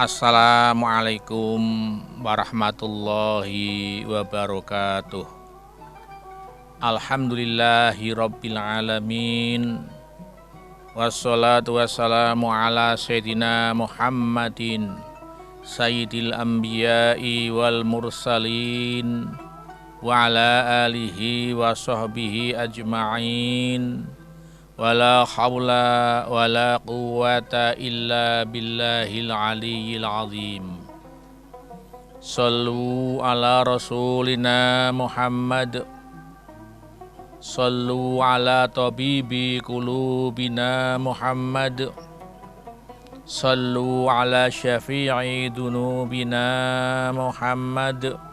Assalamualaikum warahmatullahi wabarakatuh. Alhamdulillahi rabbil alamin. Wassalatu wassalamu ala sayyidina Muhammadin sayyidil anbiya'i wal mursalin wa ala alihi wa sahbihi ajma'in. Wala hawla wala quwwata illa billahil aliyyil azim. Sallu ala rasulina Muhammad. Sallu ala tabibi qulubina Muhammad. Sallu ala syafi'i dunubina Muhammad.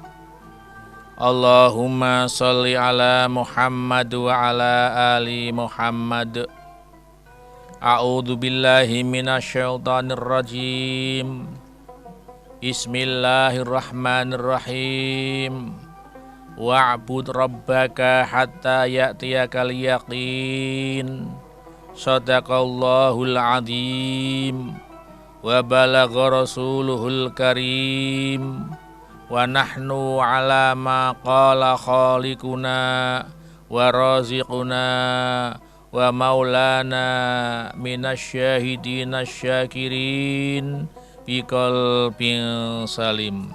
Allahumma salli ala Muhammad wa ala ali Muhammad. A'udzu billahi minasyaitonir rajim. Bismillahirrahmanirrahim. Wa'bud rabbaka hatta ya'tiyakal yaqin. Shadaqallahul azim. Wa balagha rasuluhul karim. Wa nahnu ala ma qala khaliquna wa raziquna wa maulana minasyahidina syakirin bi qalbin salim.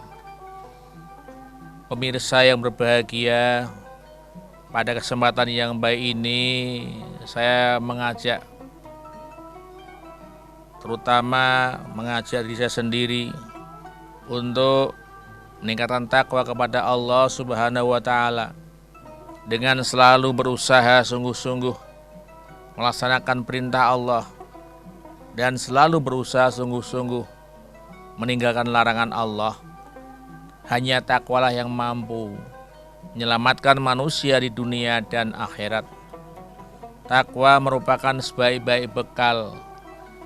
Pemirsa yang berbahagia, pada kesempatan yang baik ini saya mengajak, terutama mengajak diri saya sendiri untuk meningkatkan takwa kepada Allah Subhanahu wa Ta'ala dengan selalu berusaha sungguh-sungguh melaksanakan perintah Allah dan selalu berusaha sungguh-sungguh meninggalkan larangan Allah. Hanya takwalah yang mampu menyelamatkan manusia di dunia dan akhirat. Takwa merupakan sebaik-baik bekal,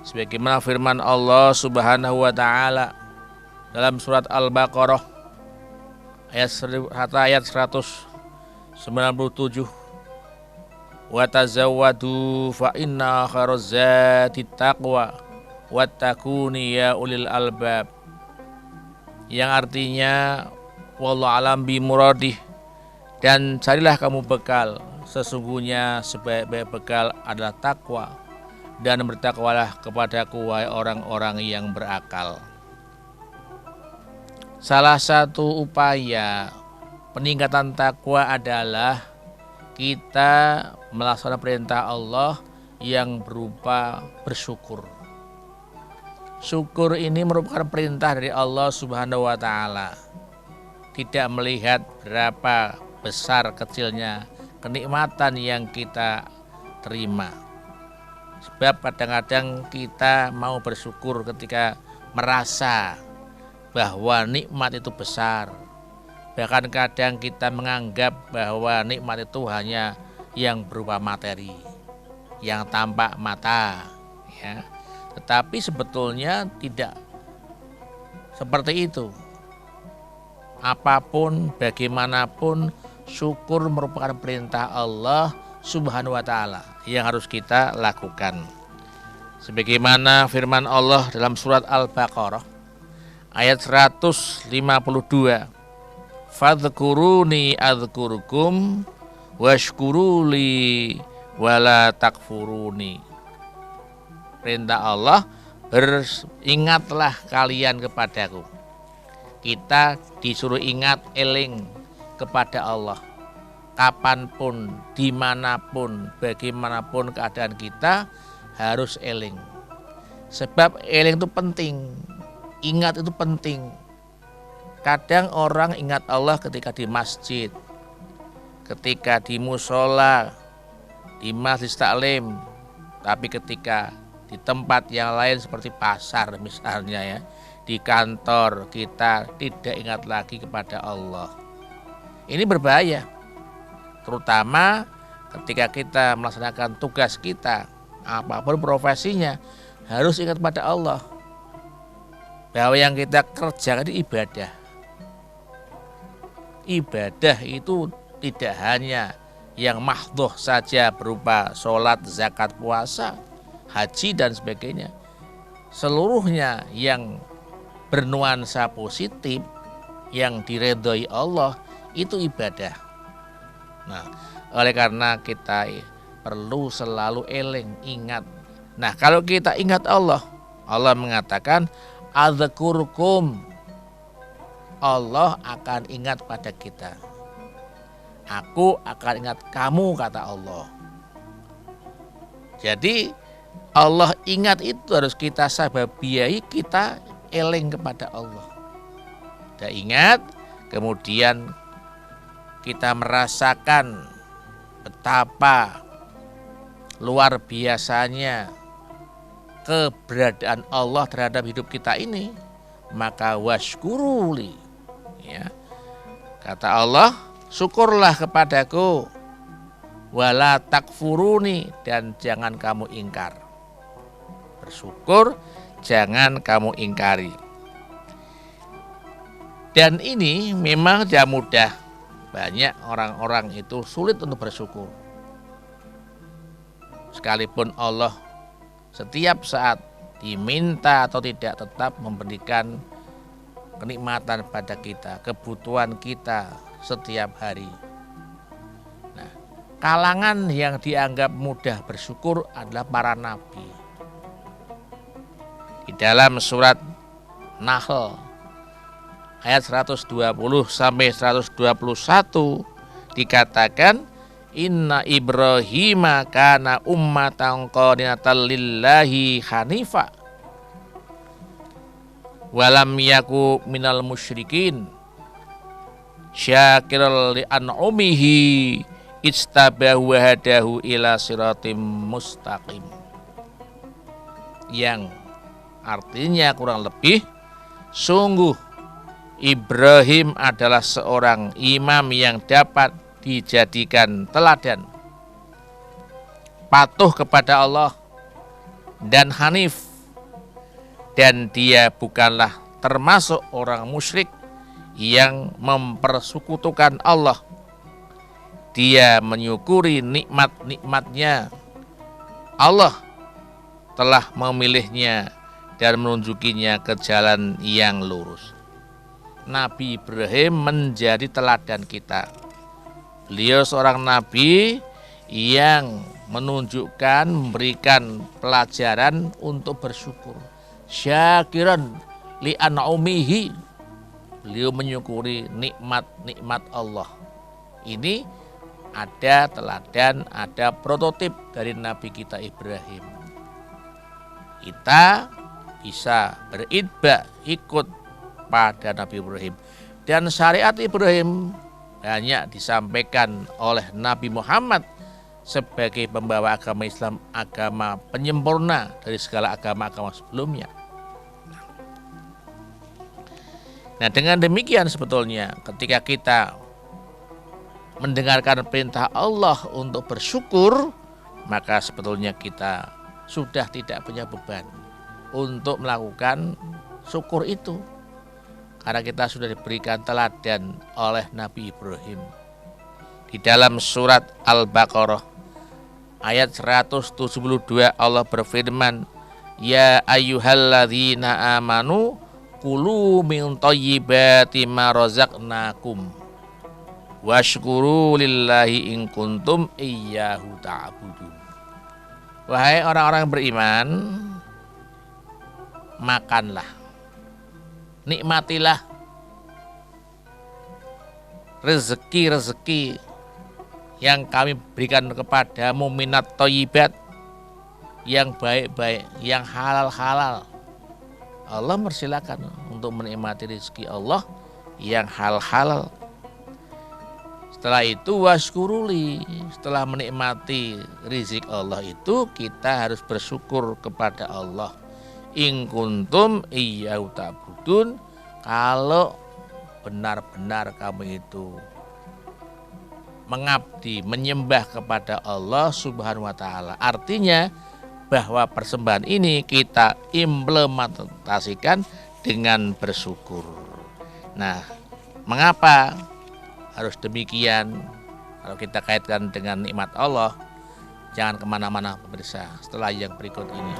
sebagaimana firman Allah Subhanahu wa Ta'ala dalam surat Al-Baqarah ayat 197. Wa tazawwadu fa inna khairaz zati taqwa wattaquni ya ulil albab, yang artinya wallahu alam bi muradih, dan carilah kamu bekal, sesungguhnya sebaik-baik bekal adalah takwa, dan bertakwalah kepadaku wahai orang-orang yang berakal. Salah satu upaya peningkatan takwa adalah kita melaksanakan perintah Allah yang berupa bersyukur. Syukur ini merupakan perintah dari Allah Subhanahu wa Ta'ala. Tidak melihat berapa besar kecilnya kenikmatan yang kita terima. Sebab kadang-kadang kita mau bersyukur ketika merasa bahwa nikmat itu besar. Bahkan kadang kita menganggap bahwa nikmat itu hanya yang berupa materi, yang tampak mata, ya. Tetapi sebetulnya tidak seperti itu. Apapun, bagaimanapun, syukur merupakan perintah Allah Subhanahu wa Ta'ala yang harus kita lakukan. Sebagaimana firman Allah dalam surat Al-Baqarah ayat 152, fadhkuruni adzkurukum washkuruli wala takfuruni. Perintah Allah, beringatlah kalian kepadaku. Kita disuruh ingat, eling kepada Allah kapanpun, dimanapun, bagaimanapun keadaan kita harus eling. Sebab eling itu penting. Ingat itu penting. Kadang orang ingat Allah ketika di masjid, ketika di musola, di majelis taklim, tapi ketika di tempat yang lain seperti pasar misalnya, ya, di kantor, kita tidak ingat lagi kepada Allah. Ini berbahaya, terutama ketika kita melaksanakan tugas kita, apapun profesinya, harus ingat pada Allah bahwa yang kita kerjakan itu ibadah. Ibadah itu tidak hanya yang mahdhah saja berupa sholat, zakat, puasa, haji dan sebagainya. Seluruhnya yang bernuansa positif yang diredhoi Allah, itu ibadah. Nah, oleh karena kita perlu selalu eling, ingat. Nah, kalau kita ingat Allah, Allah mengatakan adzkurkum, Allah akan ingat pada kita. Aku akan ingat kamu, kata Allah. Jadi Allah ingat itu harus kita sababiai, kita eling kepada Allah. Kita ingat, kemudian kita merasakan betapa luar biasanya keberadaan Allah terhadap hidup kita ini, maka washkuruli, ya. Kata Allah, syukurlah kepadaku, wala takfuruni, dan jangan kamu ingkar. Bersyukur, jangan kamu ingkari. Dan ini memang tidak mudah. Banyak orang-orang itu sulit untuk bersyukur. Sekalipun Allah setiap saat diminta atau tidak tetap memberikan kenikmatan pada kita, kebutuhan kita setiap hari. Nah, kalangan yang dianggap mudah bersyukur adalah para nabi. Di dalam surat Nahl ayat 120 sampai 121 dikatakan, Inna Ibrahima kana ummatan qanitan lillahi hanifa walam yaku minal musyrikin syakiral li an'umihi istabahu wa hadahu ila siratim mustaqim, yang artinya kurang lebih, sungguh Ibrahim adalah seorang imam yang dapat dijadikan teladan, patuh kepada Allah dan hanif, dan dia bukanlah termasuk orang musyrik yang mempersekutukan Allah. Dia menyukuri nikmat-nikmatnya. Allah telah memilihnya dan menunjukinya ke jalan yang lurus. Nabi Ibrahim menjadi teladan kita. Beliau seorang nabi yang menunjukkan, memberikan pelajaran untuk bersyukur. Syakiran li an'umihi, beliau menyukuri nikmat-nikmat Allah. Ini ada teladan, ada prototip dari Nabi kita Ibrahim. Kita bisa beritba, ikut pada Nabi Ibrahim. Dan syariat Ibrahim banyak disampaikan oleh Nabi Muhammad sebagai pembawa agama Islam, agama penyempurna dari segala agama-agama sebelumnya. Nah, dengan demikian sebetulnya ketika kita mendengarkan perintah Allah untuk bersyukur, maka sebetulnya kita sudah tidak punya beban untuk melakukan syukur itu, karena kita sudah diberikan teladan oleh Nabi Ibrahim. Di dalam surat Al-Baqarah ayat 172 Allah berfirman, Ya ayyuhalladzina amanu kulu min thayyibati ma razaqnakum washkuru lillahi in kuntum iyyahu ta'budun. Wahai orang-orang beriman, makanlah, nikmatilah rezeki-rezeki yang kami berikan kepadamu, minat thayyibat, yang baik-baik, yang halal-halal. Allah mempersilakan untuk menikmati rezeki Allah yang halal-halal. Setelah itu washkuruli, setelah menikmati rezeki Allah itu kita harus bersyukur kepada Allah. In kuntum iyyahu ta'budun, kalau benar-benar kamu itu mengabdi, menyembah kepada Allah Subhanahu wa taala. Artinya bahwa persembahan ini kita implementasikan dengan bersyukur. Nah, mengapa harus demikian? Kalau kita kaitkan dengan nikmat Allah, jangan kemana-mana pemirsa setelah yang berikut ini.